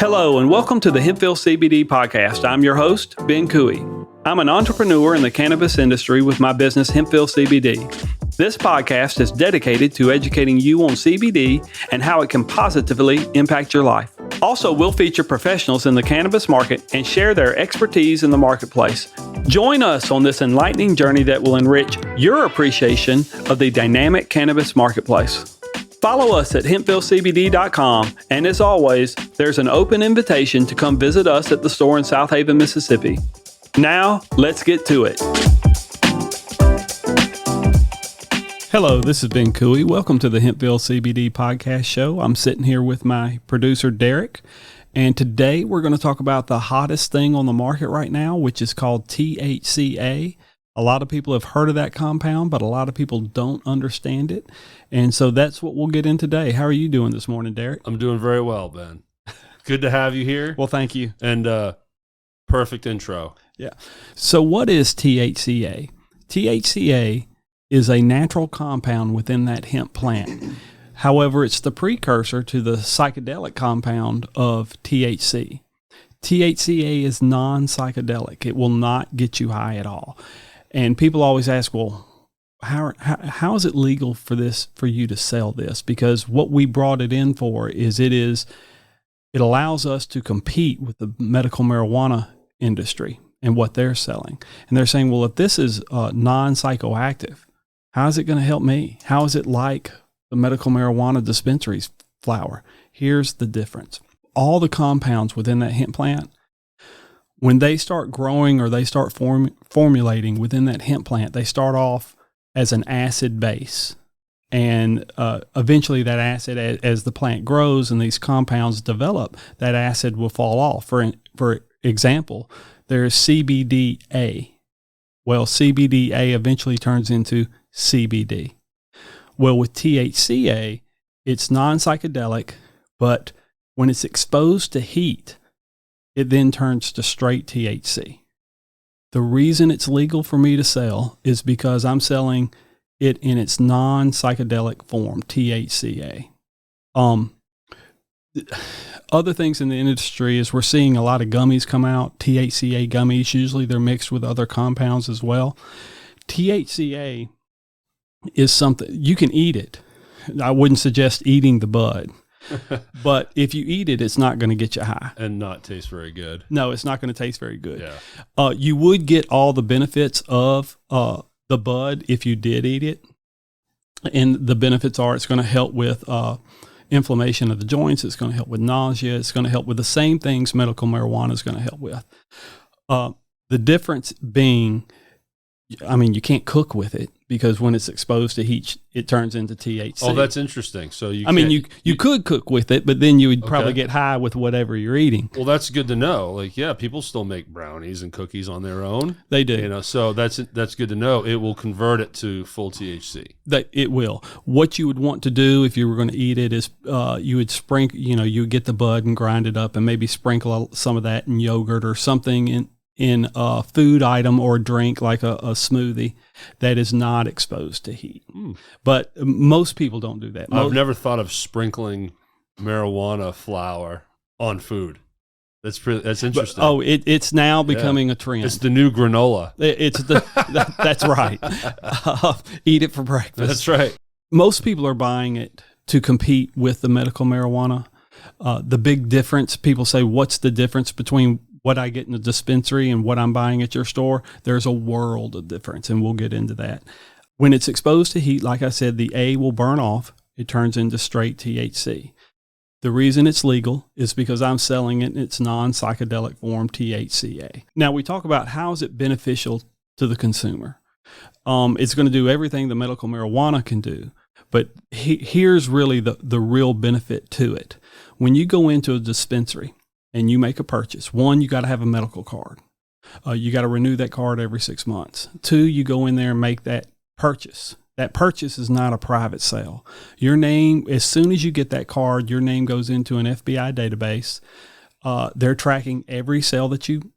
Hello, and welcome to the Hempville CBD podcast. I'm your host, Ben Cooey. I'm an entrepreneur in the cannabis industry with my business, Hempville CBD. This podcast is dedicated to educating you on CBD and how it can positively impact your life. Also, we'll feature professionals in the cannabis market and share their expertise in the marketplace. Join us on this enlightening journey that will enrich your appreciation of the dynamic cannabis marketplace. Follow us at hempvillecbd.com, and as always, there's an open invitation to come visit us at the store in South Haven, Mississippi. Now, let's get to it. Hello, this is Ben Cooey. Welcome to the Hempville CBD podcast show. I'm sitting here with my producer, Derek, and today we're going to talk about the hottest thing on the market right now, which is called THCa. A lot of people have heard of that compound, but a lot of people don't understand it. And so that's what we'll get in today. How are you doing this morning, Derek? I'm doing very well, Ben. Good to have you here. Well, thank you. And perfect intro. Yeah. So what is THCa? THCa is a natural compound within that hemp plant. However, it's the precursor to the psychedelic compound of THC. THCa is non-psychedelic. It will not get you high at all. And people always ask, well, how is it legal for you to sell this? Because what we brought it in for is it allows us to compete with the medical marijuana industry and what they're selling. And they're saying, well, if this is non-psychoactive, how is it going to help me? How is it like the medical marijuana dispensaries flower? Here's the difference. All the compounds within that hemp plant, when they start growing or they start formulating within that hemp plant, they start off as an acid base. And eventually that acid, as the plant grows and these compounds develop, that acid will fall off. For example, there's CBDA. Well, CBDA eventually turns into CBD. Well, with THCa, it's non-psychedelic, but when it's exposed to heat, it then turns to straight THC. The reason it's legal for me to sell is because I'm selling it in its non-psychedelic form, THCa. Other things in the industry is we're seeing a lot of gummies come out, THCa gummies. Usually they're mixed with other compounds as well. THCa is something, you can eat it. I wouldn't suggest eating the bud. But if you eat it, it's not going to get you high. And not taste very good. No, it's not going to taste very good. Yeah. You would get all the benefits of the bud if you did eat it. And the benefits are it's going to help with inflammation of the joints. It's going to help with nausea. It's going to help with the same things medical marijuana is going to help with. The difference being, you can't cook with it because when it's exposed to heat, it turns into THC. Oh, that's interesting. So you could cook with it, but then you would probably get high with whatever you're eating. Well, that's good to know. Like, yeah, people still make brownies and cookies on their own. They do. So that's good to know. It will convert it to full THC. It will. What you would want to do if you were going to eat it is you would sprinkle, you would get the bud and grind it up and maybe sprinkle some of that in yogurt or something in a food item or drink like a smoothie that is not exposed to heat. But most people don't do that. I've never thought of sprinkling marijuana flower on food. That's interesting. It's now becoming a trend. It's the new granola. That's right. Eat it for breakfast. That's right. Most people are buying it to compete with the medical marijuana. The big difference, people say, what's the difference between what I get in the dispensary and what I'm buying at your store? There's a world of difference, and we'll get into that. When it's exposed to heat, like I said, the A will burn off. It turns into straight THC. The reason it's legal is because I'm selling it in its non-psychedelic form, THCa. Now, we talk about how is it beneficial to the consumer. It's going to do everything the medical marijuana can do, but here's really the real benefit to it. When you go into a dispensary and you make a purchase, one, you got to have a medical card. You got to renew that card every 6 months. Two, you go in there and make that purchase. That purchase is not a private sale. Your name, as soon as you get that card, your name goes into an FBI database. They're tracking every sale that you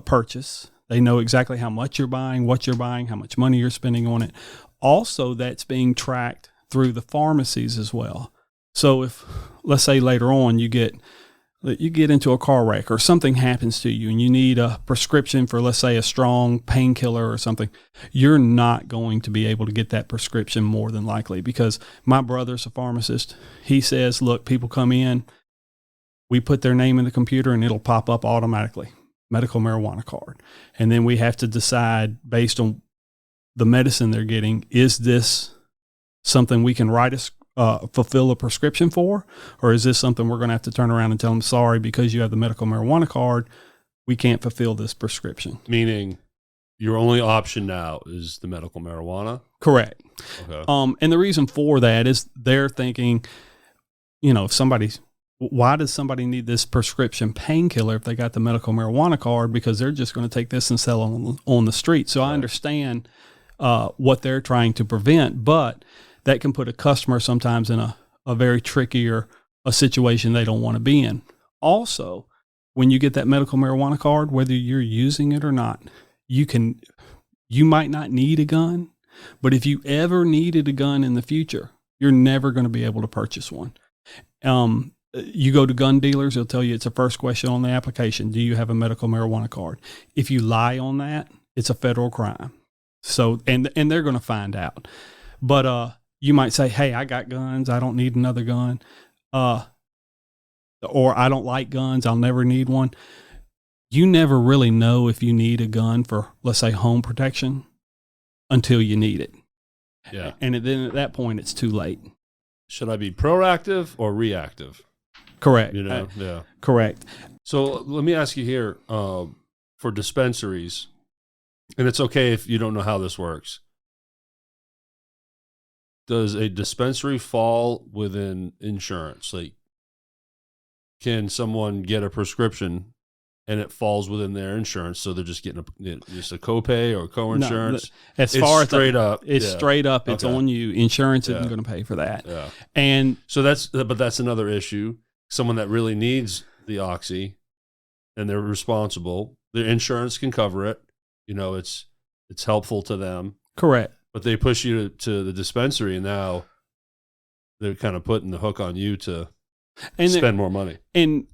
purchase. They know exactly how much you're buying, what you're buying, how much money you're spending on it. Also, that's being tracked through the pharmacies as well. So if, let's say later on, you get You get into a car wreck or something happens to you and you need a prescription for, let's say, a strong painkiller or something, you're not going to be able to get that prescription more than likely, because my brother's a pharmacist. He says, look, people come in, we put their name in the computer and it'll pop up automatically, medical marijuana card. And then we have to decide based on the medicine they're getting, is this something we can fulfill a prescription for, or is this something we're going to have to turn around and tell them, sorry, because you have the medical marijuana card, we can't fulfill this prescription? Meaning your only option now is the medical marijuana? Correct. Okay. And the reason for that is they're thinking, why does somebody need this prescription painkiller if they got the medical marijuana card? Because they're just going to take this and sell on the street. So I understand what they're trying to prevent, but that can put a customer sometimes in a very tricky or a situation they don't want to be in. Also, when you get that medical marijuana card, whether you're using it or not, you might not need a gun, but if you ever needed a gun in the future, you're never going to be able to purchase one. You go to gun dealers, they'll tell you it's a first question on the application. Do you have a medical marijuana card? If you lie on that, it's a federal crime. So, and they're going to find out. But, you might say, hey, I got guns, I don't need another gun. Or I don't like guns, I'll never need one. You never really know if you need a gun for, let's say, home protection until you need it. Yeah. And then at that point, it's too late. Should I be proactive or reactive? Correct. Yeah. Correct. So let me ask you here, for dispensaries, and it's okay if you don't know how this works. Does a dispensary fall within insurance? Like, can someone get a prescription and it falls within their insurance, so they're just getting just a copay or co-insurance? No, as far as straight up, it's straight up. It's on you. Insurance isn't going to pay for that. Yeah. And so that's another issue. Someone that really needs the oxy and they're responsible, their insurance can cover it. It's helpful to them. Correct. But they push you to the dispensary, and now they're kind of putting the hook on you to spend more money. And,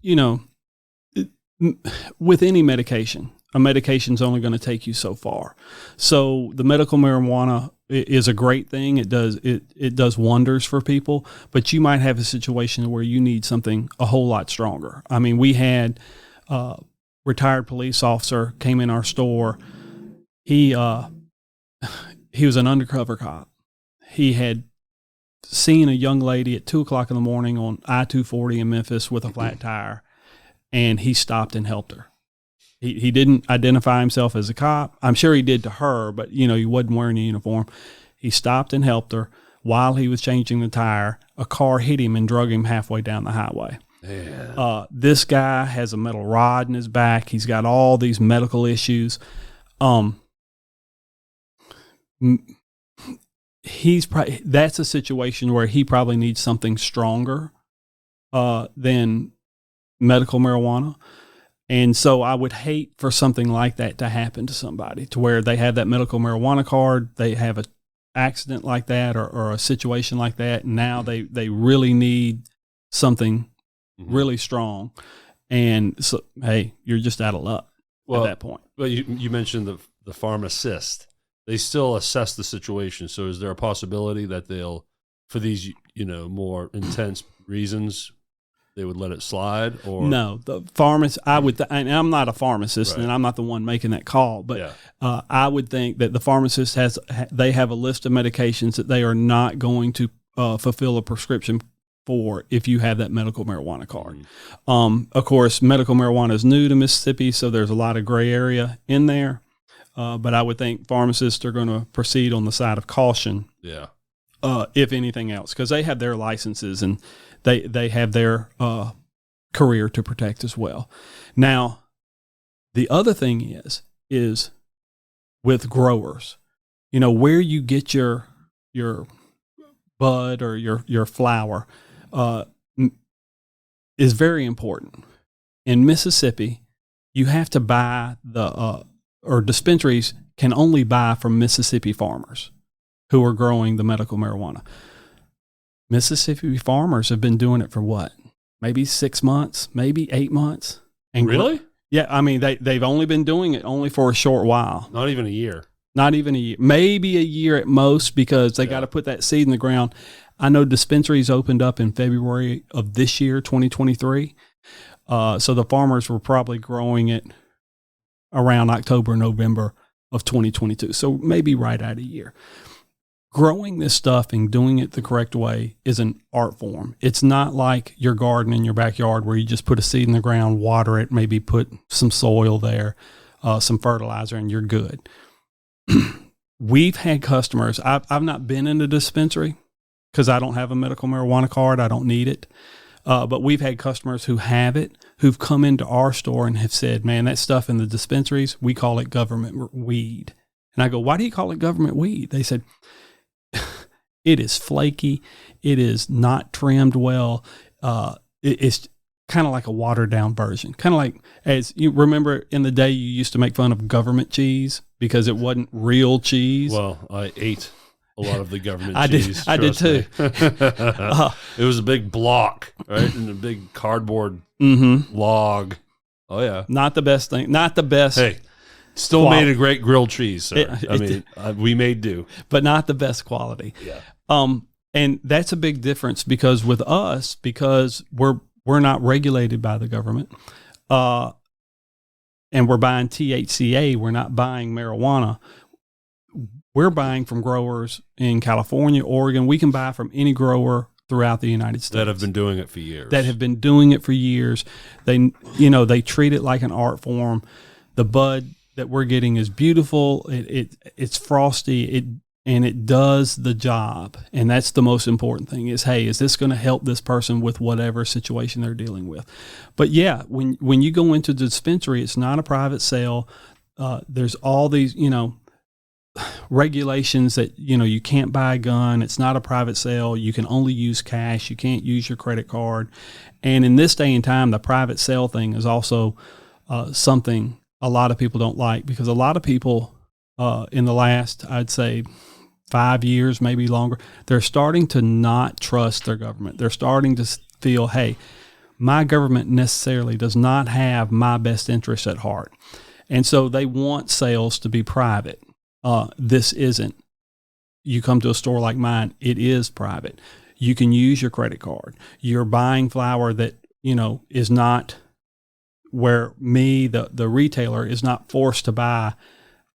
with any medication, a medication's only going to take you so far. So the medical marijuana is a great thing. It does wonders for people, but you might have a situation where you need something a whole lot stronger. I mean, we had a retired police officer came in our store. He was an undercover cop. He had seen a young lady at 2:00 in the morning on I-240 in Memphis with a flat tire, and he stopped and helped her. He didn't identify himself as a cop. I'm sure he did to her, but he wasn't wearing a uniform. He stopped and helped her. While he was changing the tire, a car hit him and drug him halfway down the highway. Yeah. This guy has a metal rod in his back. He's got all these medical issues. That's a situation where he probably needs something stronger than medical marijuana. And so I would hate for something like that to happen to somebody, to where they have that medical marijuana card, they have an accident like that or a situation like that, and now they really need something really strong. And so, hey, you're just out of luck at that point. Well, you mentioned the pharmacist. They still assess the situation. So is there a possibility that they'll, for these, more intense reasons, they would let it slide? Or no, the pharmacist, and I'm not a pharmacist, and I'm not the one making that call, but I would think that the pharmacist they have a list of medications that they are not going to fulfill a prescription for if you have that medical marijuana card. Of course, medical marijuana is new to Mississippi, so there's a lot of gray area in there. But I would think pharmacists are going to proceed on the side of caution. Yeah. If anything else, because they have their licenses and they have their career to protect as well. Now, the other thing is with growers, where you get your bud or your flower is very important. In Mississippi, you have to buy or dispensaries can only buy from Mississippi farmers who are growing the medical marijuana. Mississippi farmers have been doing it for what? maybe 6 months, maybe 8 months. And Really? Yeah, I mean, they've only been doing it only for a short while. Not even a year. Not even a year. Maybe a year at most, because they got to put that seed in the ground. I know dispensaries opened up in February of this year, 2023. So the farmers were probably growing it around October, November of 2022. So maybe right at a year. Growing this stuff and doing it the correct way is an art form. It's not like your garden in your backyard where you just put a seed in the ground, water it, maybe put some soil there, some fertilizer, and you're good. We've had customers. I've not been in a dispensary because I don't have a medical marijuana card. I don't need it. But we've had customers who have it, who've come into our store and have said, man, that stuff in the dispensaries, we call it government weed. And I go, why do you call it government weed? They said, it is flaky. It is not trimmed well. It's kind of like a watered down version. Kind of like, as you remember in the day, you used to make fun of government cheese because it wasn't real cheese. Well, I ate a lot of the government I cheese. I did too. It was a big block, right? And a big cardboard log. Oh, yeah. Not the best thing. Not the best. Hey, still made a great grilled cheese, sir. We made do. But not the best quality. Yeah. And that's a big difference because with us, because we're not regulated by the government, and we're buying THCa, we're not buying marijuana. We're buying from growers in California, Oregon. We can buy from any grower throughout the United States that have been doing it for years. They treat it like an art form. The bud that we're getting is beautiful. It's frosty. And it does the job. And that's the most important thing is, hey, is this going to help this person with whatever situation they're dealing with? But yeah, when you go into the dispensary, it's not a private sale. There's all these, regulations that, you can't buy a gun. It's not a private sale. You can only use cash. You can't use your credit card. And in this day and time, the private sale thing is also something a lot of people don't like, because a lot of people in the last, I'd say, 5 years, maybe longer, they're starting to not trust their government. They're starting to feel, hey, my government necessarily does not have my best interest at heart. And so they want sales to be private. This isn't. You come to a store like mine, it is private. You can use your credit card. You're buying flower that, is not where the retailer is not forced to buy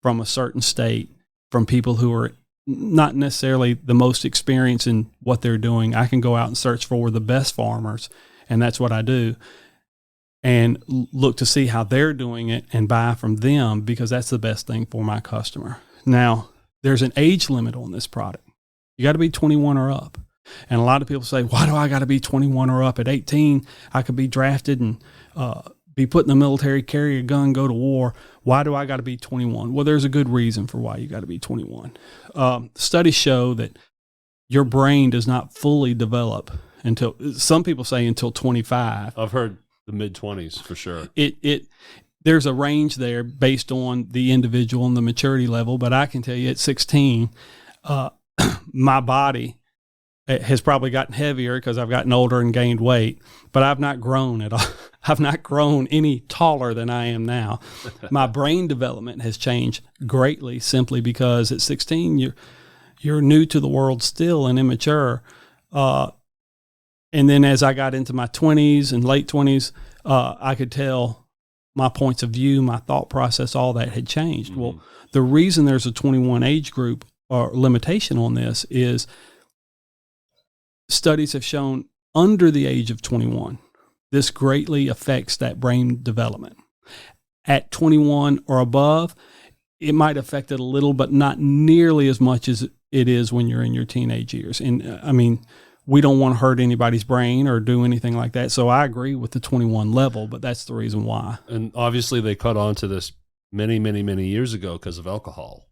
from a certain state from people who are not necessarily the most experienced in what they're doing. I can go out and search for the best farmers, and that's what I do, and look to see how they're doing it and buy from them, because that's the best thing for my customer. Now, there's an age limit on this product. You got to be 21 or up. And a lot of people say, why do I got to be 21 or up? At 18, I could be drafted and be put in the military, carry a gun, go to war. Why do I got to be 21? Well, there's a good reason for why you got to be 21. Studies show that your brain does not fully develop until, some people say until 25. I've heard the mid-20s for sure. There's a range there based on the individual and the maturity level, but I can tell you at 16, my body has probably gotten heavier because I've gotten older and gained weight, but I've not grown at all. I've not grown any taller than I am now. My brain development has changed greatly simply because at 16, you're new to the world still and immature. And then as I got into my 20s and late 20s, I could tell my points of view, my thought process, all that had changed. Mm-hmm. Well, the reason there's a 21 age group or limitation on this is studies have shown under the age of 21, this greatly affects that brain development. At 21 or above, it might affect it a little, but not nearly as much as it is when you're in your teenage years. And I mean, we don't want to hurt anybody's brain or do anything like that. So I agree with the 21 level, but that's the reason why. And obviously they caught on to this many, many, many years ago because of alcohol,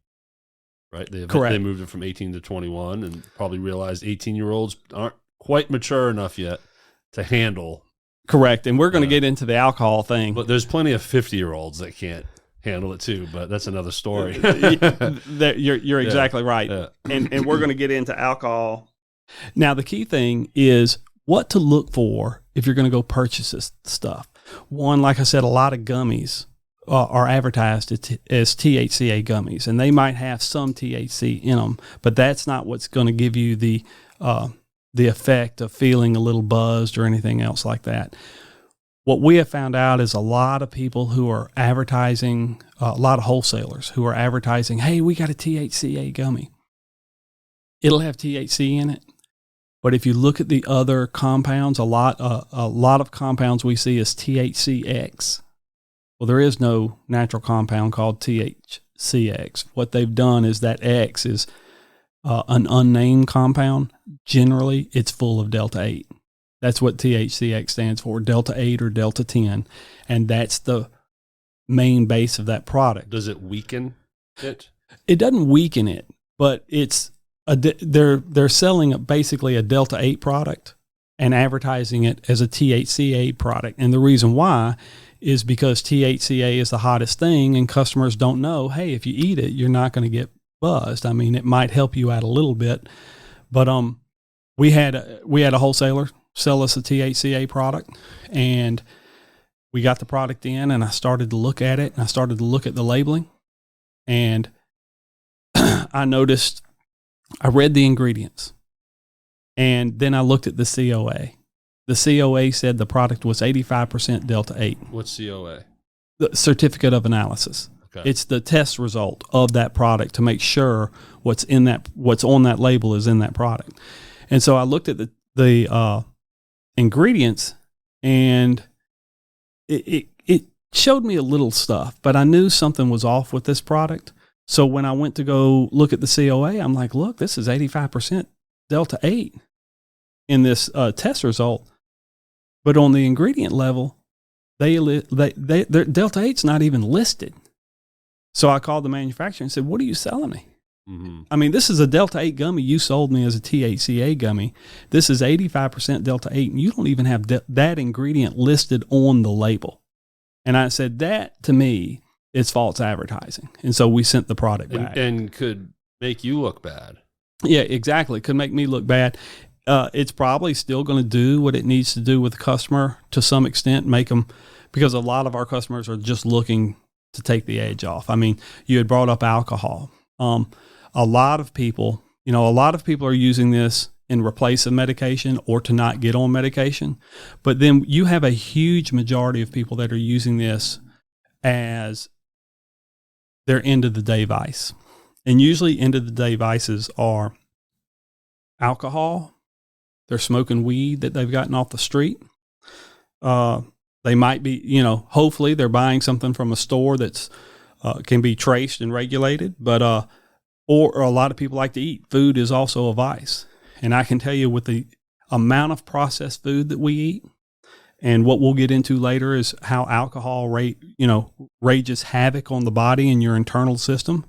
right? Correct. They moved it from 18 to 21 and probably realized 18-year-olds aren't quite mature enough yet to handle. Correct. And we're going to get into the alcohol thing. But there's plenty of 50-year-olds that can't handle it too, but that's another story. You're exactly right. Yeah. And we're going to get into alcohol. Now, the key thing is what to look for if you're going to go purchase this stuff. One, like I said, a lot of gummies are advertised as THCA gummies, and they might have some THC in them, but that's not what's going to give you the effect of feeling a little buzzed or anything else like that. What we have found out is a lot of people who are advertising, a lot of wholesalers who are advertising, hey, we got a THCA gummy. It'll have THC in it. But if you look at the other compounds, a lot of compounds we see is THCX. Well, there is no natural compound called THCX. What they've done is that X is an unnamed compound. Generally, it's full of Delta 8. That's what THCX stands for, Delta 8 or Delta 10. And that's the main base of that product. Does it weaken it? It doesn't weaken it, but it's they're selling basically a Delta 8 product and advertising it as a THCA product. And the reason why is because THCA is the hottest thing, and customers don't know, hey, if you eat it, you're not going to get buzzed. I mean, it might help you out a little bit, but we had a wholesaler sell us a THCA product, and we got the product in, and I started to look at it, and I started to look at the labeling, and I noticed, I read the ingredients, and then I looked at the COA. The COA said the product was 85% Delta 8. What's COA? The certificate of analysis. Okay. It's the test result of that product to make sure what's on that label is in that product. And so I looked at the ingredients, and it showed me a little stuff, but I knew something was off with this product. So when I went to go look at the COA, I'm like, look, this is 85% Delta 8 in this test result. But on the ingredient level, their Delta 8's not even listed. So I called the manufacturer and said, what are you selling me? Mm-hmm. I mean, this is a Delta 8 gummy. You sold me as a THCA gummy. This is 85% Delta 8, and you don't even have that ingredient listed on the label. And I said, that to me is false advertising. And so we sent the product back. And could make you look bad. Yeah, exactly. Could make me look bad. It's probably still going to do what it needs to do with the customer to some extent, make them, because a lot of our customers are just looking to take the edge off. I mean, you had brought up alcohol. A lot of people are using this in replace of medication or to not get on medication. But then you have a huge majority of people that are using this as their end of the day vice. And usually end of the day vices are alcohol. They're smoking weed that they've gotten off the street. They might be, hopefully they're buying something from a store that's can be traced and regulated, but or a lot of people like to eat. Food is also a vice. And I can tell you, with the amount of processed food that we eat, and what we'll get into later is how alcohol rages havoc on the body and your internal system.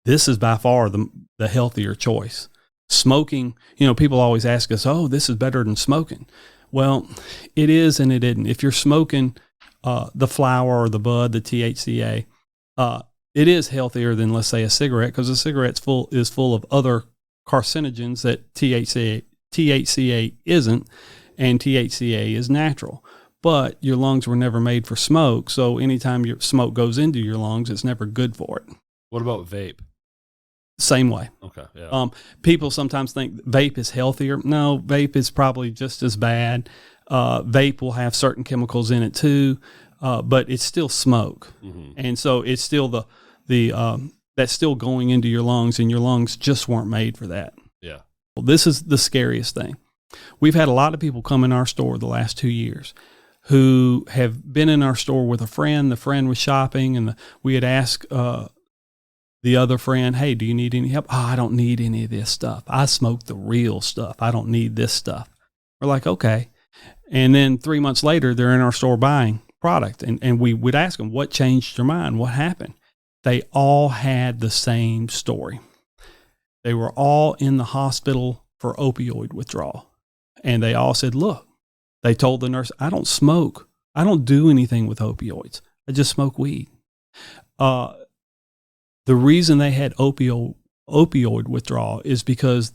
This is by far the healthier choice. Smoking, people always ask us, oh, this is better than smoking. Well, it is and it isn't. If you're smoking the flower or the bud, the THCA, it is healthier than, let's say, a cigarette, because a cigarette is full of other carcinogens that THCA isn't, and THCA is natural. But your lungs were never made for smoke, so anytime your smoke goes into your lungs, it's never good for it. What about vape? Same way. Okay. Yeah. People sometimes think vape is healthier. No, vape is probably just as bad. Vape will have certain chemicals in it too, but it's still smoke, and so it's still that's still going into your lungs, and your lungs just weren't made for that. Yeah. Well, this is the scariest thing. We've had a lot of people come in our store the last 2 years who have been in our store with a friend. The friend was shopping, and we had asked the other friend, hey, do you need any help? Oh, I don't need any of this stuff. I smoke the real stuff. I don't need this stuff. We're like, okay. And then 3 months later, they're in our store buying product. And we would ask them, what changed your mind? What happened? They all had the same story. They were all in the hospital for opioid withdrawal. And they all said, look, they told the nurse, I don't smoke. I don't do anything with opioids. I just smoke weed. The reason they had opioid withdrawal is because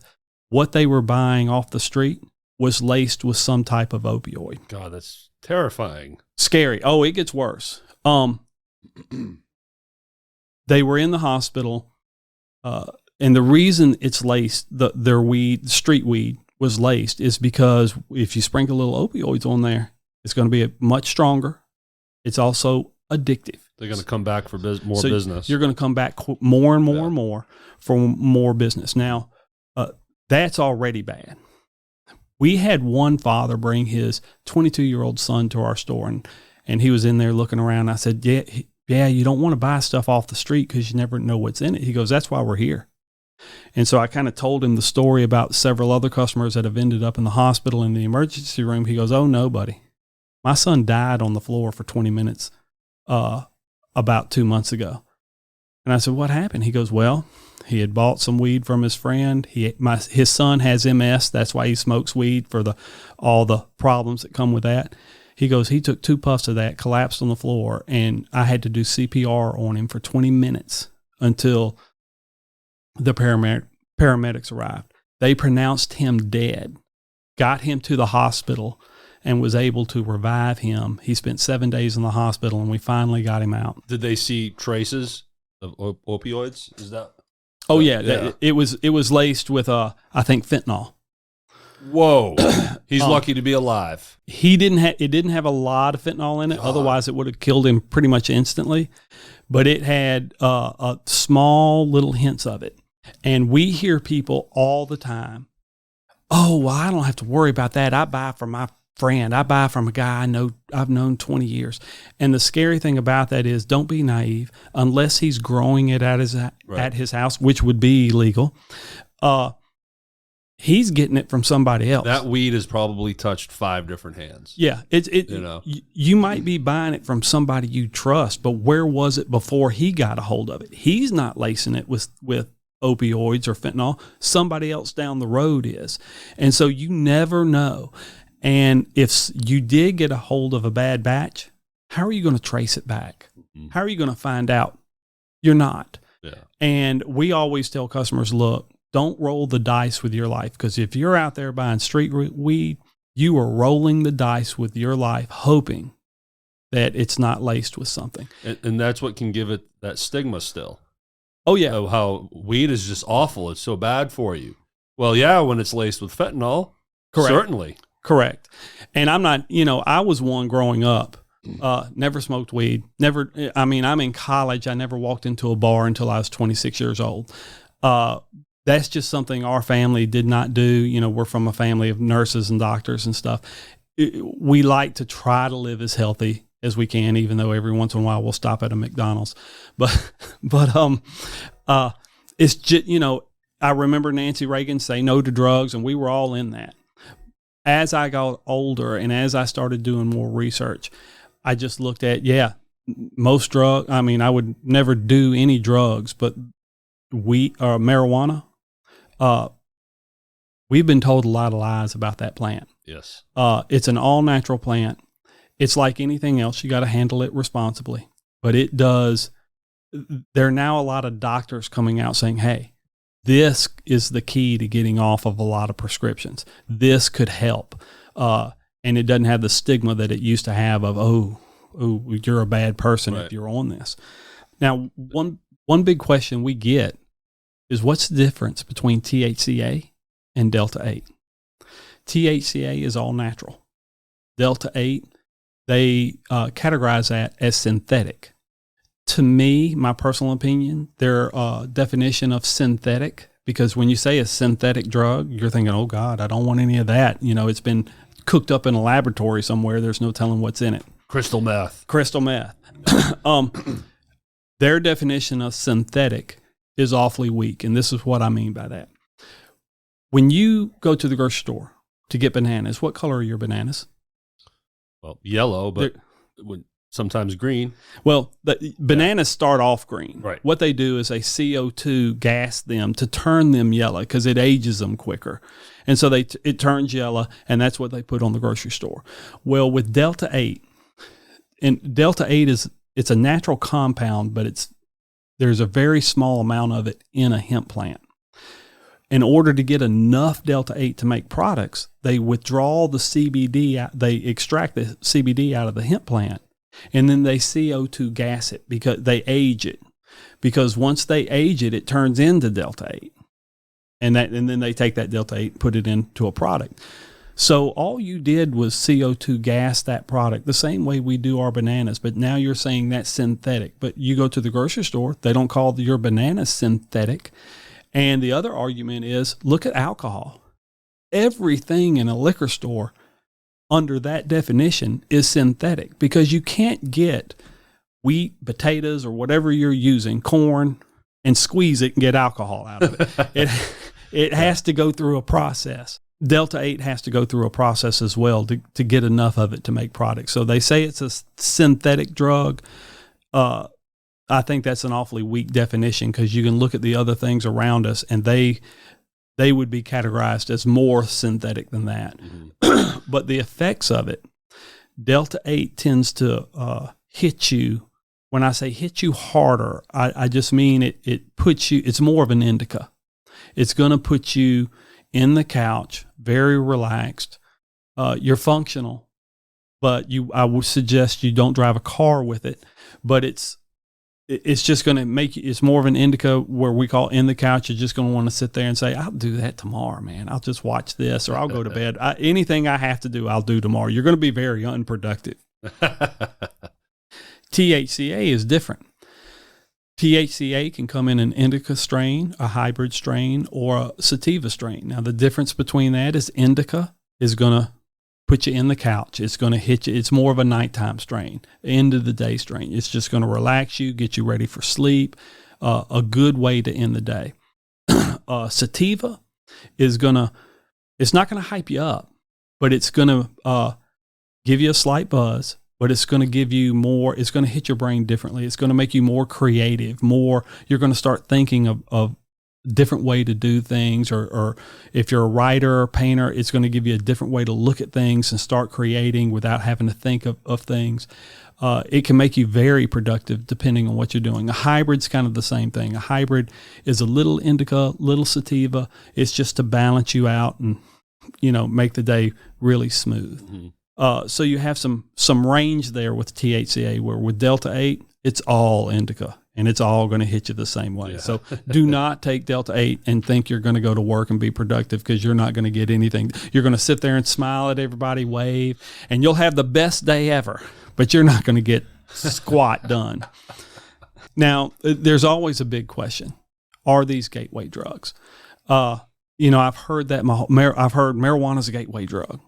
what they were buying off the street was laced with some type of opioid. God, that's terrifying. Scary. Oh, it gets worse. They were in the hospital, and the reason it's laced, their weed, street weed, was laced is because if you sprinkle little opioids on there, it's going to be much stronger. It's also addictive. They're going to come back for more business. You're going to come back more and more and more for more business. Now, that's already bad. We had one father bring his 22-year-old son to our store, and he was in there looking around. I said, yeah, you don't want to buy stuff off the street because you never know what's in it. He goes, that's why we're here. And so I kind of told him the story about several other customers that have ended up in the hospital in the emergency room. He goes, oh, no, buddy. My son died on the floor for 20 minutes about 2 months ago. And I said, what happened? He goes, well, he had bought some weed from his friend. His son has MS. That's why he smokes weed, for all the problems that come with that. He goes, he took 2 puffs of that, collapsed on the floor, and I had to do CPR on him for 20 minutes until the paramedics arrived. They pronounced him dead, got him to the hospital, and was able to revive him. He spent 7 days in the hospital, and we finally got him out. Did they see traces of opioids? Is that? Oh yeah. It was laced with I think fentanyl. Whoa! He's lucky to be alive. It didn't have a lot of fentanyl in it. God. Otherwise, it would have killed him pretty much instantly. But it had a small little hints of it. And we hear people all the time, oh, well, I don't have to worry about that. I buy from my friend. I buy from a guy I've known 20 years. And the scary thing about that is, don't be naive. Unless he's growing it at his house, which would be illegal, he's getting it from somebody else. That weed has probably touched 5 different hands. Yeah, you might be buying it from somebody you trust, but where was it before he got a hold of it? He's not lacing it with opioids or fentanyl. Somebody else down the road is. And so you never know. And if you did get a hold of a bad batch, how are you going to trace it back? Mm-hmm. How are you going to find out? You're not. Yeah. And we always tell customers, look, don't roll the dice with your life, because if you're out there buying street weed, you are rolling the dice with your life, hoping that it's not laced with something. And that's what can give it that stigma still. Oh, yeah. Of how weed is just awful. It's so bad for you. Well, yeah, when it's laced with fentanyl, correct. Certainly. Correct. And I'm not, I was one growing up, never smoked weed. I'm in college. I never walked into a bar until I was 26 years old. That's just something our family did not do. We're from a family of nurses and doctors and stuff. We like to try to live as healthy as we can, even though every once in a while we'll stop at a McDonald's. But it's just, I remember Nancy Reagan say no to drugs, and we were all in that. As I got older and as I started doing more research, I just looked at, most drugs. I would never do any drugs, but marijuana, we've been told a lot of lies about that plant. Yes. It's an all-natural plant. It's like anything else. You got to handle it responsibly. But it does. There are now a lot of doctors coming out saying, hey, this is the key to getting off of a lot of prescriptions. This could help. And it doesn't have the stigma that it used to have of, oh, you're a bad person if you're on this. Now, one big question we get is, what's the difference between THCa and Delta-8? THCa is all natural. Delta-8, they categorize that as synthetic. To me, my personal opinion, their definition of synthetic, because when you say a synthetic drug, you're thinking, oh God, I don't want any of that. It's been cooked up in a laboratory somewhere. There's no telling what's in it. Crystal meth. Their definition of synthetic is awfully weak, and this is what I mean by that. When you go to the grocery store to get bananas, what color are your bananas? Well, yellow, but sometimes green. Well, the bananas start off green. Right. What they do is they CO2 gas them to turn them yellow because it ages them quicker. And so it turns yellow, and that's what they put on the grocery store. Well, with Delta-8, and Delta-8 it's a natural compound, but there's a very small amount of it in a hemp plant. in order to get enough Delta 8 to make products, they withdraw the CBD, they extract the CBD out of the hemp plant, and then they CO2 gas it because they age it. Because once they age it, it turns into Delta 8. And then they take that Delta 8 and put it into a product. So all you did was CO2 gas that product the same way we do our bananas, but now you're saying that's synthetic. But you go to the grocery store, they don't call your bananas synthetic. And the other argument is, look at alcohol. Everything in a liquor store under that definition is synthetic because you can't get wheat, potatoes, or whatever you're using, corn, and squeeze it and get alcohol out of it. It has to go through a process. Delta 8 has to go through a process as well to get enough of it to make products. So they say it's a synthetic drug. I think that's an awfully weak definition because you can look at the other things around us and they would be categorized as more synthetic than that. Mm-hmm. But the effects of it, Delta 8 tends to hit you. When I say hit you harder, I just mean it puts you, it's more of an indica. It's going to put you in the couch, very relaxed. You're functional, but I would suggest you don't drive a car with it. But it's just going to make you, it's more of an indica where we call in the couch. You're just going to want to sit there and say, I'll do that tomorrow, man. I'll just watch this or I'll go to bed. Anything I have to do, I'll do tomorrow. You're going to be very unproductive. THCA is different. THCA can come in an indica strain, a hybrid strain, or a sativa strain. Now, the difference between that is indica is going to put you in the couch. It's going to hit you. It's more of a nighttime strain, end of the day strain. It's just going to relax you, get you ready for sleep, a good way to end the day. Sativa is it's not going to hype you up, but it's going to give you a slight buzz. But it's going to give you more, it's going to hit your brain differently. It's going to make you more creative, you're going to start thinking of different way to do things. Or if you're a writer or painter, it's going to give you a different way to look at things and start creating without having to think of things. It can make you very productive depending on what you're doing. A hybrid's kind of the same thing. A hybrid is a little indica, little sativa. It's just to balance you out and, make the day really smooth. Mm-hmm. So you have some range there with THCA, where with Delta 8, it's all indica, and it's all going to hit you the same way. Yeah. So do not take Delta 8 and think you're going to go to work and be productive, because you're not going to get anything. You're going to sit there and smile at everybody, wave, and you'll have the best day ever, but you're not going to get squat done. Now, there's always a big question. Are these gateway drugs? I've heard that I've heard marijuana's a gateway drug.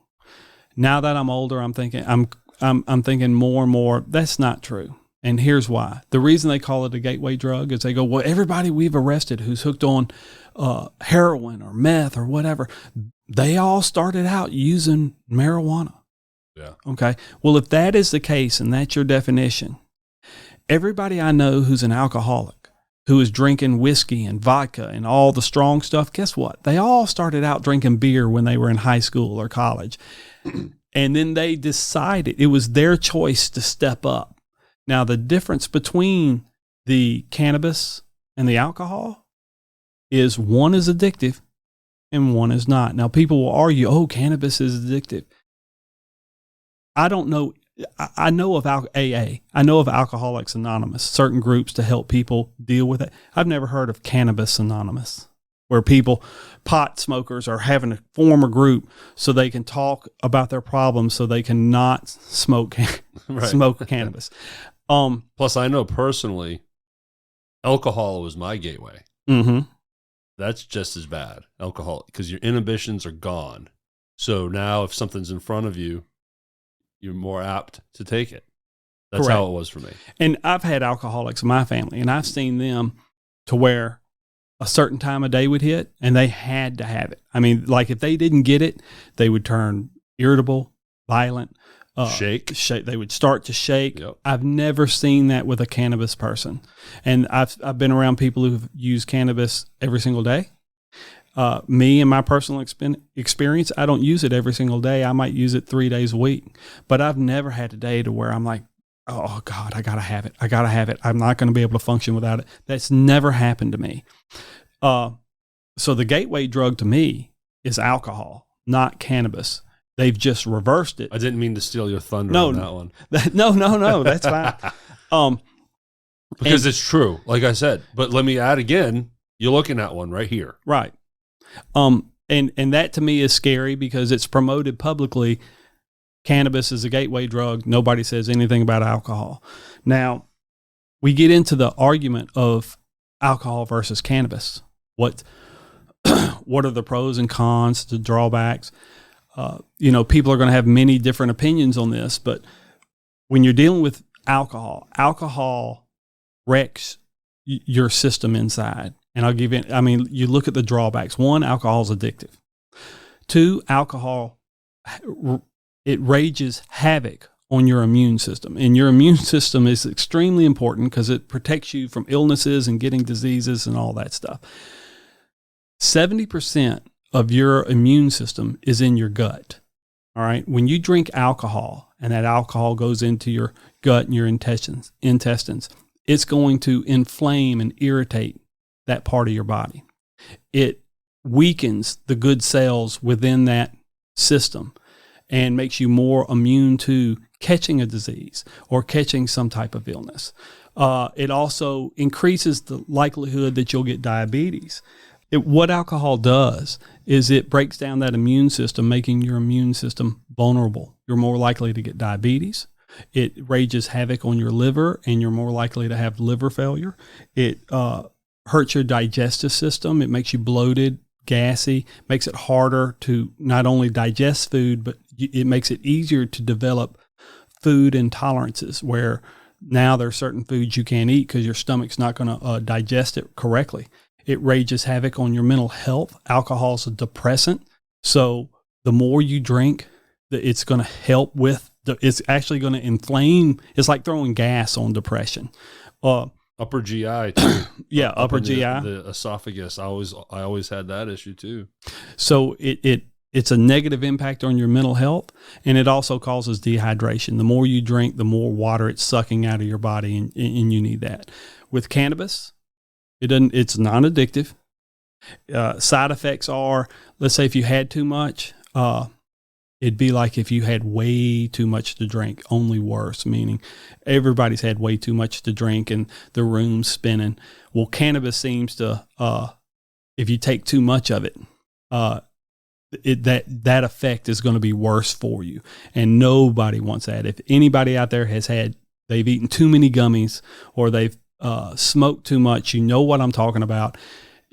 Now that I'm older, I'm thinking more and more that's not true. And here's why. The reason they call it a gateway drug is they go, well, everybody we've arrested who's hooked on heroin or meth or whatever, they all started out using marijuana. Yeah. Okay. Well, if that is the case and that's your definition, everybody I know who's an alcoholic, who is drinking whiskey and vodka and all the strong stuff, guess what? They all started out drinking beer when they were in high school or college. And then they decided it was their choice to step up. Now, the difference between the cannabis and the alcohol is one is addictive and one is not. Now, people will argue, oh, cannabis is addictive. I don't know. I know of AA. I know of Alcoholics Anonymous, certain groups to help people deal with it. I've never heard of Cannabis Anonymous, where pot smokers are having to form a group so they can talk about their problems so they can not smoke cannabis. Plus, I know personally, alcohol was my gateway. Mm-hmm. That's just as bad, alcohol, because your inhibitions are gone. So now if something's in front of you, you're more apt to take it. That's Correct. How it was for me. And I've had alcoholics in my family, and I've seen them to where a certain time of day would hit and they had to have it. I mean, like if they didn't get it, they would turn irritable, violent, shake. They would start to shake. Yep. I've never seen that with a cannabis person. And I've been around people who've used cannabis every single day. Me and my personal experience, I don't use it every single day. I might use it 3 days a week, but I've never had a day to where I'm like, oh God, I got to have it. I got to have it. I'm not going to be able to function without it. That's never happened to me. So the gateway drug to me is alcohol, not cannabis. They've just reversed it. I didn't mean to steal your thunder on that one. No, that's fine. Because it's true, like I said. But let me add again, you're looking at one right here. Right. And that to me is scary because it's promoted publicly. Cannabis is a gateway drug. Nobody says anything about alcohol. Now, we get into the argument of alcohol versus cannabis. What are the pros and cons, the drawbacks? People are going to have many different opinions on this, but when you're dealing with alcohol wrecks your system inside. And I'll give you, you look at the drawbacks. One, alcohol is addictive. Two, alcohol, it rages havoc on your immune system. And your immune system is extremely important because it protects you from illnesses and getting diseases and all that stuff. 70% of your immune system is in your gut. All right. When you drink alcohol and that alcohol goes into your gut and your intestines, it's going to inflame and irritate that part of your body. It weakens the good cells within that system and makes you more immune to catching a disease or catching some type of illness. It also increases the likelihood that you'll get diabetes. What alcohol does is it breaks down that immune system, making your immune system vulnerable. You're more likely to get diabetes. It rages havoc on your liver, and you're more likely to have liver failure. It hurts your digestive system. It makes you bloated, gassy, makes it harder to not only digest food, but it makes it easier to develop food intolerances where now there are certain foods you can't eat because your stomach's not going to digest it correctly. It rages havoc on your mental health. Alcohol is a depressant. So the more you drink, it's going to help with, it's actually going to inflame. It's like throwing gas on depression. Upper GI too. Yeah, upper GI. The esophagus. I always had that issue too. So it's a negative impact on your mental health, and it also causes dehydration. The more you drink, the more water it's sucking out of your body, and you need that. With cannabis, it's non-addictive. Side effects are, let's say if you had too much, it'd be like if you had way too much to drink, only worse, meaning everybody's had way too much to drink and the room's spinning. Well, cannabis seems to, if you take too much of it, that effect is going to be worse for you. And nobody wants that. If anybody out there they've eaten too many gummies or they've smoked too much, you know what I'm talking about.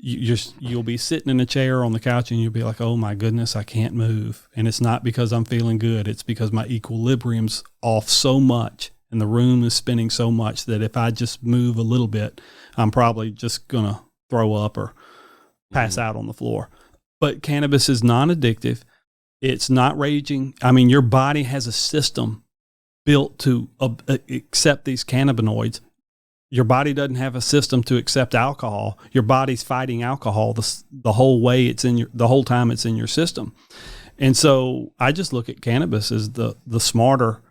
You'll be sitting in a chair on the couch and you'll be like, oh my goodness, I can't move. And it's not because I'm feeling good. It's because my equilibrium's off so much and the room is spinning so much that if I just move a little bit, I'm probably just going to throw up or pass out on the floor. But cannabis is non-addictive. It's not raging. Your body has a system built to accept these cannabinoids. Your body doesn't have a system to accept alcohol. Your body's fighting alcohol the whole way the whole time it's in your system. And so I just look at cannabis as the smarter,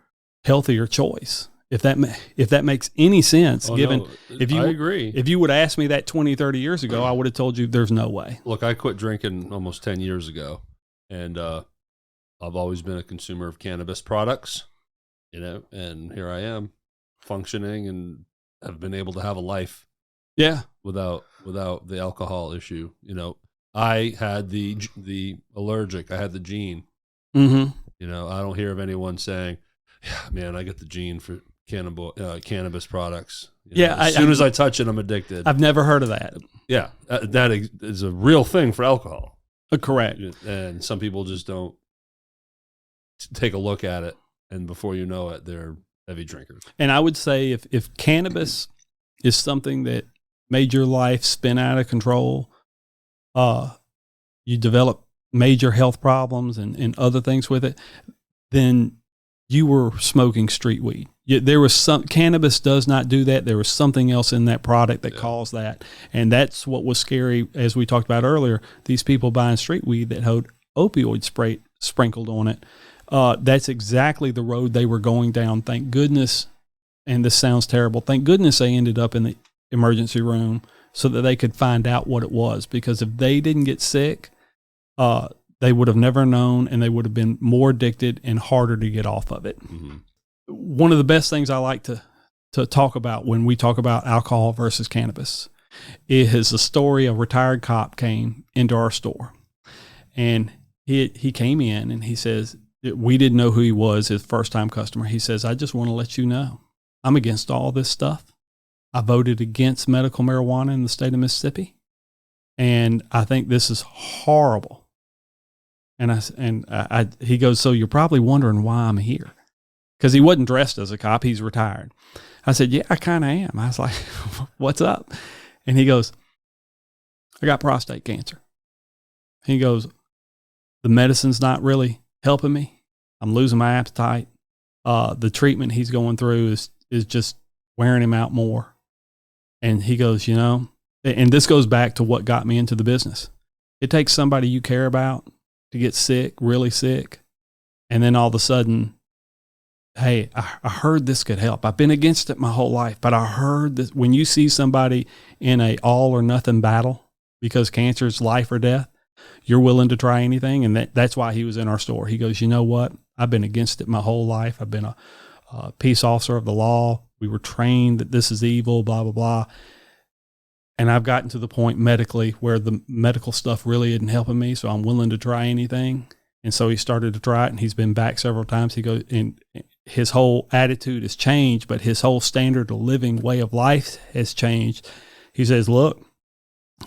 healthier choice. If that makes any sense, I agree. If you would have asked me that 20, 30 years ago, I would have told you there's no way. Look, I quit drinking almost 10 years ago, and I've always been a consumer of cannabis products, and here I am functioning and have been able to have a life, without the alcohol issue. I had the allergic. I had the gene. Mm-hmm. I don't hear of anyone saying, "Yeah, man, I get the gene for cannabis products." As soon as I touch it, I'm addicted. I've never heard of that. Yeah, that is a real thing for alcohol. Correct. And some people just don't take a look at it, and before you know it, they're heavy drinkers. And I would say if cannabis is something that made your life spin out of control, you develop major health problems and other things with it, then you were smoking street weed. Cannabis does not do that. There was something else in that product that caused that. And that's what was scary, as we talked about earlier, these people buying street weed that had opioid spray sprinkled on it. That's exactly the road they were going down. Thank goodness, and this sounds terrible, thank goodness they ended up in the emergency room so that they could find out what it was. Because if they didn't get sick, they would have never known, and they would have been more addicted and harder to get off of it. Mm-hmm. One of the best things I like to talk about when we talk about alcohol versus cannabis is a story. A retired cop came into our store, and he came in and he says, we didn't know who he was, his first time customer. He says, I just want to let you know, I'm against all this stuff. I voted against medical marijuana in the state of Mississippi, and I think this is horrible. And he goes, so you're probably wondering why I'm here. Because he wasn't dressed as a cop. He's retired. I said, yeah, I kind of am. I was like, what's up? And he goes, I got prostate cancer. He goes, the medicine's not really helping me. I'm losing my appetite. The treatment he's going through is just wearing him out more. And he goes, and this goes back to what got me into the business. It takes somebody you care about to get sick, really sick. And then all of a sudden, hey, I heard this could help. I've been against it my whole life, but I heard this. When you see somebody in a all or nothing battle because cancer is life or death, you're willing to try anything. And that's why he was in our store. He goes, you know what? I've been against it my whole life. I've been a peace officer of the law. We were trained that this is evil, blah, blah, blah. And I've gotten to the point medically where the medical stuff really isn't helping me. So I'm willing to try anything. And so he started to try it, and he's been back several times. He goes, and his whole attitude has changed, but his whole standard of living way of life has changed. He says, look,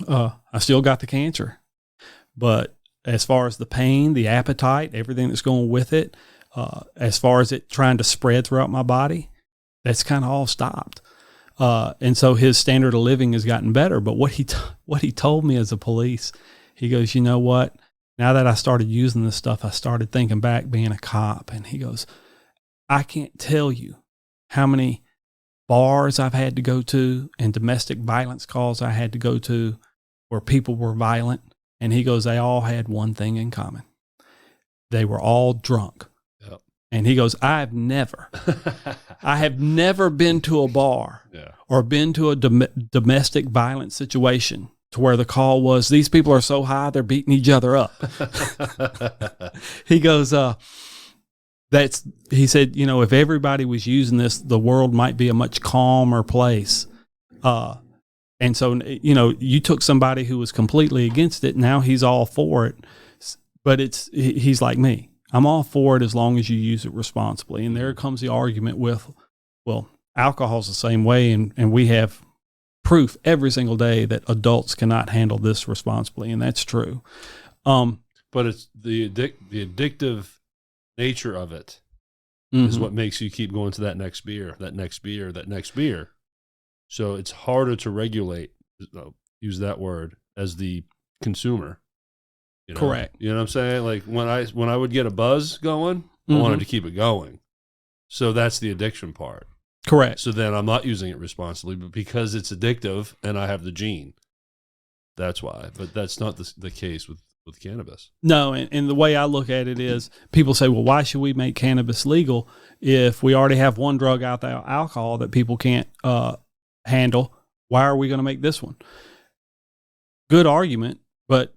I still got the cancer, but as far as the pain, the appetite, everything that's going with it, as far as it trying to spread throughout my body, that's kind of all stopped. And so his standard of living has gotten better. But what he told me as a police, he goes, you know what? Now that I started using this stuff, I started thinking back being a cop. And he goes, I can't tell you how many bars I've had to go to and domestic violence calls I had to go to where people were violent. And he goes, they all had one thing in common. They were all drunk. Yep. And he goes, I have never been to a bar or been to a domestic violence situation to where the call was, these people are so high, they're beating each other up. He goes, he said, if everybody was using this, the world might be a much calmer place. And so, you took somebody who was completely against it. Now he's all for it, but he's like me. I'm all for it as long as you use it responsibly. And there comes the argument with, well, alcohol's the same way. And we have proof every single day that adults cannot handle this responsibly. And that's true. But it's the addictive nature of it is what makes you keep going to that next beer, that next beer, that next beer. So it's harder to regulate, use that word, as the consumer. Correct. You know what I'm saying? Like when I would get a buzz going, I wanted to keep it going. So that's the addiction part. Correct. So then I'm not using it responsibly, but because it's addictive and I have the gene, that's why. But that's not the case with cannabis. No, and the way I look at it is people say, well, why should we make cannabis legal if we already have one drug out there, alcohol, that people can't handle? Why are we going to make this one? Good argument, but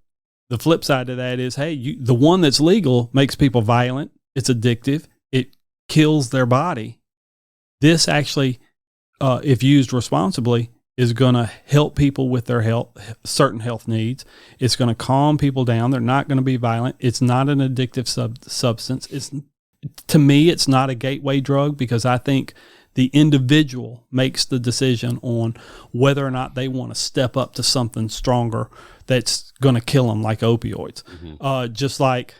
the flip side of that is, hey, the one that's legal makes people violent. It's addictive. It kills their body. This actually, if used responsibly, is going to help people with their certain health needs. It's going to calm people down. They're not going to be violent. It's not an addictive substance. To me, it's not a gateway drug because I think the individual makes the decision on whether or not they want to step up to something stronger that's going to kill them, like opioids. Just like,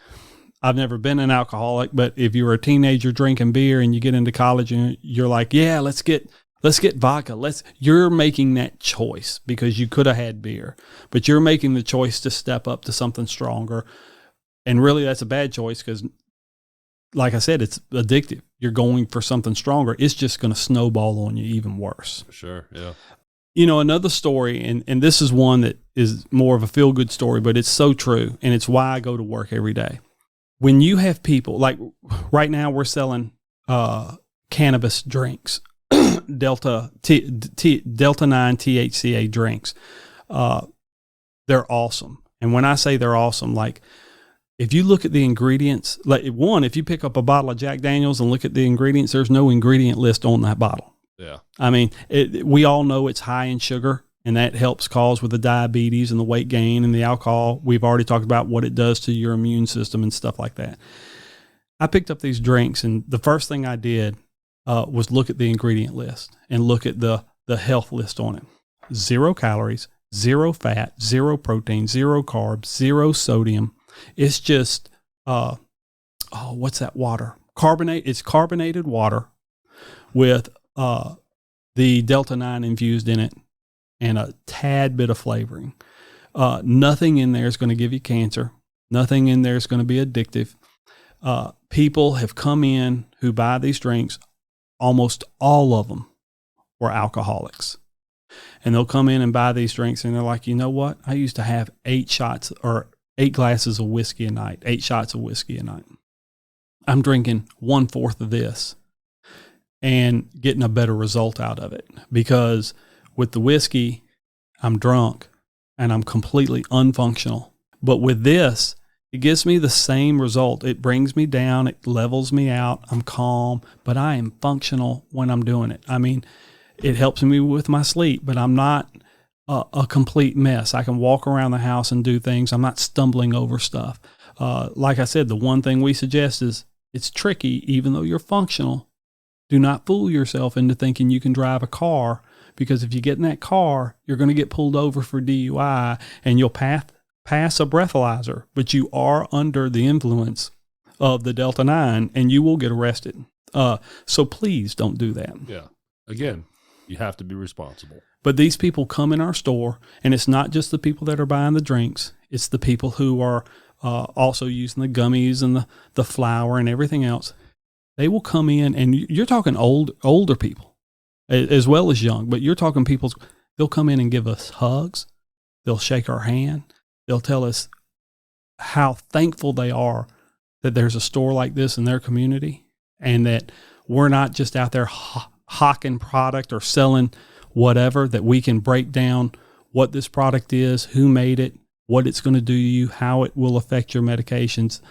I've never been an alcoholic, but if you were a teenager drinking beer and you get into college and you're like, yeah, let's get vodka. You're making that choice because you could have had beer, but you're making the choice to step up to something stronger. And really that's a bad choice because, like I said, it's addictive. You're going for something stronger. It's just going to snowball on you even worse. For sure. Yeah. Another story, and this is one that is more of a feel-good story, but it's so true. And it's why I go to work every day. When you have people, like right now we're selling cannabis drinks. Delta 9 THCA drinks. They're awesome. And when I say they're awesome, like if you look at the ingredients, like if you pick up a bottle of Jack Daniels and look at the ingredients, there's no ingredient list on that bottle. Yeah. I mean, we all know it's high in sugar, and that helps cause with the diabetes and the weight gain and the alcohol. We've already talked about what it does to your immune system and stuff like that. I picked up these drinks, and the first thing I did was look at the ingredient list and look at the health list on it. 0 calories, 0 fat, 0 protein, 0 carbs, 0 sodium. It's just, what's that water? It's carbonated water with the Delta 9 infused in it and a tad bit of flavoring. Nothing in there is going to give you cancer. Nothing in there is going to be addictive. People have come in who buy these drinks. Almost all of them were alcoholics. And they'll come in and buy these drinks, and they're like, you know what? I used to have 8 glasses of whiskey a night, 8 shots of whiskey a night. I'm drinking 1/4 of this and getting a better result out of it, because with the whiskey, I'm drunk and I'm completely unfunctional. But with this, it gives me the same result. It brings me down. It levels me out. I'm calm, but I am functional when I'm doing it. I mean, it helps me with my sleep, but I'm not a complete mess. I can walk around the house and do things. I'm not stumbling over stuff. Like I said, the one thing we suggest is it's tricky, even though you're functional. Do not fool yourself into thinking you can drive a car, because if you get in that car, you're going to get pulled over for DUI and you'll pass a breathalyzer, but you are under the influence of the Delta 9 and you will get arrested. So please don't do that. Yeah. Again, you have to be responsible. But these people come in our store, and it's not just the people that are buying the drinks. It's the people who are also using the gummies and the flour and everything else. They will come in, and you're talking older people as well as young, but you're talking people, they'll come in and give us hugs. They'll shake our hand. They'll tell us how thankful they are that there's a store like this in their community, and that we're not just out there hawking product or selling whatever, that we can break down what this product is, who made it, what it's going to do to you, how it will affect your medications,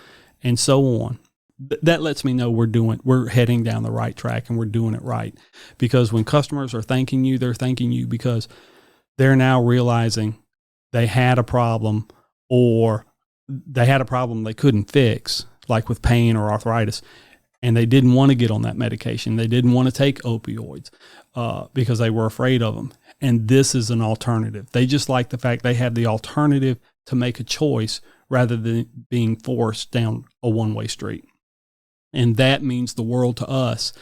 and so on. That lets me know we're heading down the right track and we're doing it right. Because when customers are thanking you, they're thanking you because they're now realizing they had a problem, or they had a problem they couldn't fix, like with pain or arthritis, and they didn't want to get on that medication. They didn't want to take opioids because they were afraid of them. And this is an alternative. They just like the fact they have the alternative to make a choice rather than being forced down a one-way street. And that means the world to us.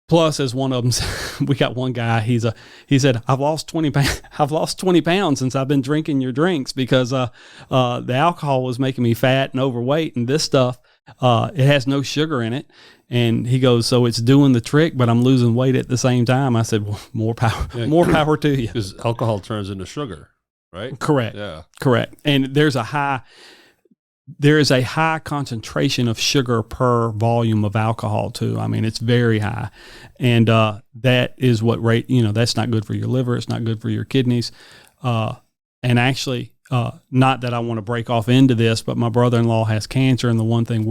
Plus, as one of them, we got one guy, he said, I've lost 20 pounds since I've been drinking your drinks, because the alcohol was making me fat and overweight, and this stuff, it has no sugar in it. And he goes, so it's doing the trick, but I'm losing weight at the same time. I said, well, more power to you. Because alcohol turns into sugar, right? Correct. Yeah. Correct. And there is a high concentration of sugar per volume of alcohol too. I mean, it's very high. And that is what that's not good for your liver. It's not good for your kidneys. And actually, not that I want to break off into this, but my brother-in-law has cancer. And the one thing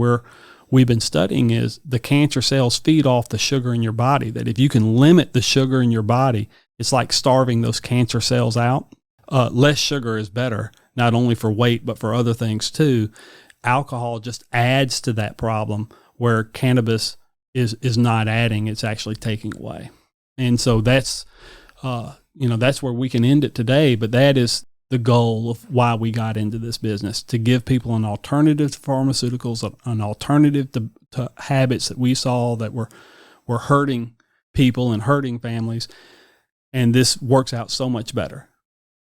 we've been studying is the cancer cells feed off the sugar in your body, that if you can limit the sugar in your body, it's like starving those cancer cells out. Less sugar is better, not only for weight, but for other things too. Alcohol just adds to that problem, where cannabis is not adding, it's actually taking away. And so that's where we can end it today, but that is the goal of why we got into this business, to give people an alternative to pharmaceuticals, an alternative to habits that we saw that were hurting people and hurting families. And this works out so much better.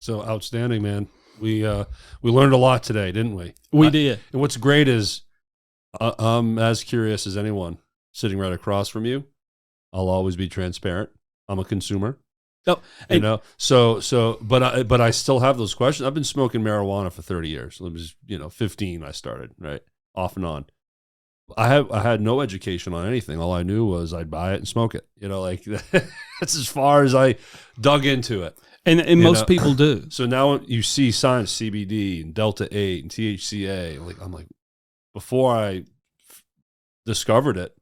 So outstanding, man. We learned a lot today, didn't we? We did. And what's great is I'm as curious as anyone sitting right across from you. I'll always be transparent. I'm a consumer. Oh, but I still have those questions. I've been smoking marijuana for 30 years. It was 15 I started, right? Off and on. I had no education on anything. All I knew was I'd buy it and smoke it. Like that's as far as I dug into it. And most people do. So now you see science, CBD and Delta 8 and THCA. I'm like, before I discovered it,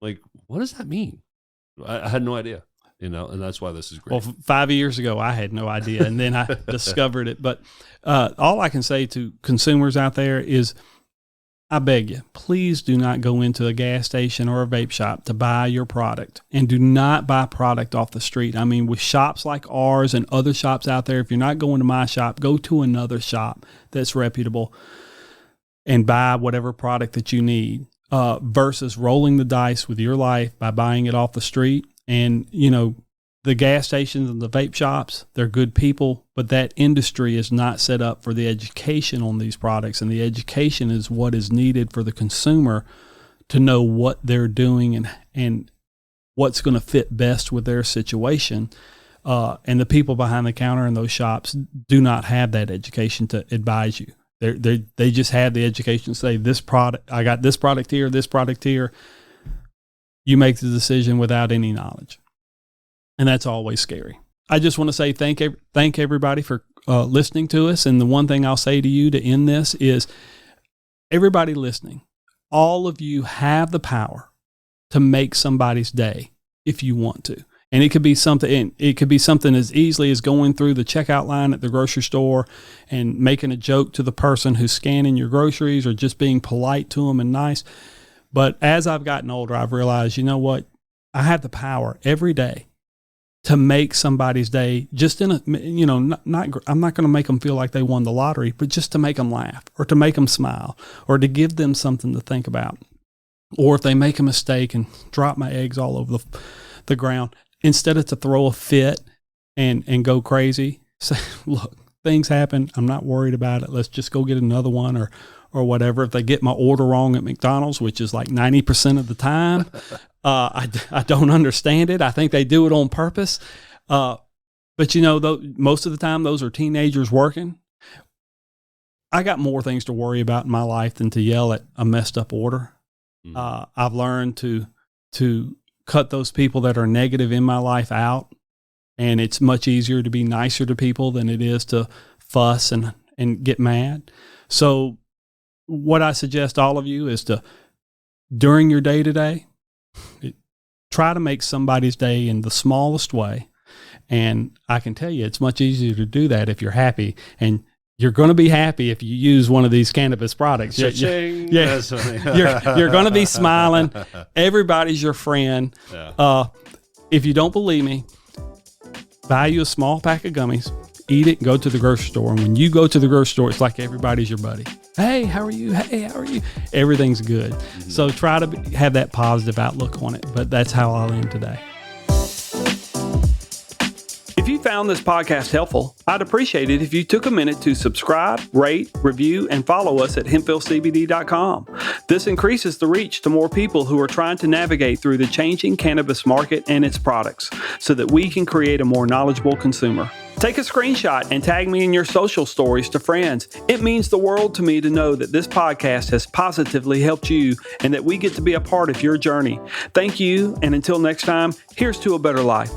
like, what does that mean? I had no idea, and that's why this is great. Well, 5 years ago, I had no idea, and then I discovered it. But all I can say to consumers out there is, I beg you, please do not go into a gas station or a vape shop to buy your product, and do not buy product off the street. I mean, with shops like ours and other shops out there, if you're not going to my shop, go to another shop that's reputable and buy whatever product that you need, versus rolling the dice with your life by buying it off the street. And, the gas stations and the vape shops, they're good people, but that industry is not set up for the education on these products. And the education is what is needed for the consumer to know what they're doing and what's going to fit best with their situation. And the people behind the counter in those shops do not have that education to advise you. They just have the education to say, this product, I got this product here, this product here. You make the decision without any knowledge. And that's always scary. I just want to say thank everybody for listening to us. And the one thing I'll say to you to end this is, everybody listening, all of you have the power to make somebody's day if you want to. And it could be something as easily as going through the checkout line at the grocery store and making a joke to the person who's scanning your groceries, or just being polite to them and nice. But as I've gotten older, I've realized, you know what? I have the power every day to make somebody's day, just in a, I'm not going to make them feel like they won the lottery, but just to make them laugh, or to make them smile, or to give them something to think about. Or if they make a mistake and drop my eggs all over the ground, instead of to throw a fit and go crazy, say, look, things happen. I'm not worried about it. Let's just go get another one, or whatever. If they get my order wrong at McDonald's, which is like 90% of the time, I don't understand it. I think they do it on purpose. But most of the time, those are teenagers working. I got more things to worry about in my life than to yell at a messed up order. Mm-hmm. I've learned to cut those people that are negative in my life out. And it's much easier to be nicer to people than it is to fuss and get mad. So what I suggest all of you is to, during your day today, try to make somebody's day in the smallest way. And I can tell you, it's much easier to do that if you're happy. And you're going to be happy if you use one of these cannabis products. You're going to be smiling. Everybody's your friend. Yeah. If you don't believe me, buy you a small pack of gummies, eat it, and go to the grocery store. And when you go to the grocery store, it's like everybody's your buddy. Hey, how are you? Hey, how are you? Everything's good. Mm-hmm. So try to have that positive outlook on it. But that's how I'll end today. If you found this podcast helpful, I'd appreciate it if you took a minute to subscribe, rate, review, and follow us at hempvillcbd.com. This increases the reach to more people who are trying to navigate through the changing cannabis market and its products, so that we can create a more knowledgeable consumer. Take a screenshot and tag me in your social stories to friends. It means the world to me to know that this podcast has positively helped you and that we get to be a part of your journey. Thank you, and until next time, here's to a better life.